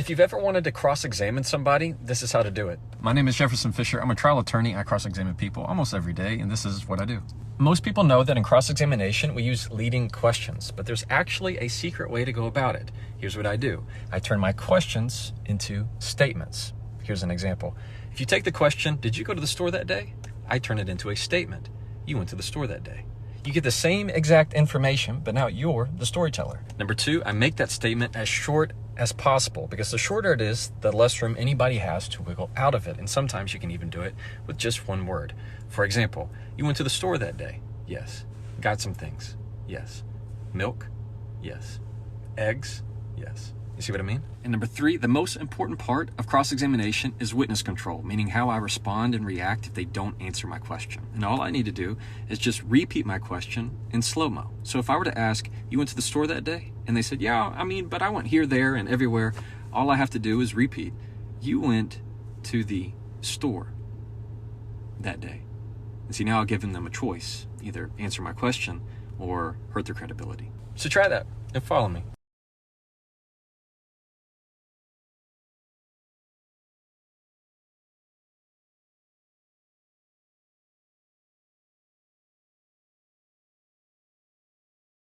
If you've ever wanted to cross-examine somebody, this is how to do it. My name is Jefferson Fisher. I'm a trial attorney. I cross-examine people almost every day, and this is what I do. Most people know that in cross-examination, we use leading questions, but there's actually a secret way to go about it. Here's what I do. I turn my questions into statements. Here's an example. If you take the question, did you go to the store that day? I turn it into a statement. You went to the store that day. You get the same exact information, but now you're the storyteller. Number two, I make that statement as short as possible, because the shorter it is, the less room anybody has to wiggle out of it. And sometimes you can even do it with just one word. For example, you went to the store that day. Yes. Got some things. Yes. Milk. Yes. Eggs. Yes. You see what I mean? And number three, the most important part of cross-examination is witness control, meaning how I respond and react if they don't answer my question. And all I need to do is just repeat my question in slow-mo. So if I were to ask, you went to the store that day? And they said, yeah, but I went here, there, and everywhere. All I have to do is repeat, you went to the store that day. And see, now I've given them a choice, either answer my question or hurt their credibility. So try that and follow me.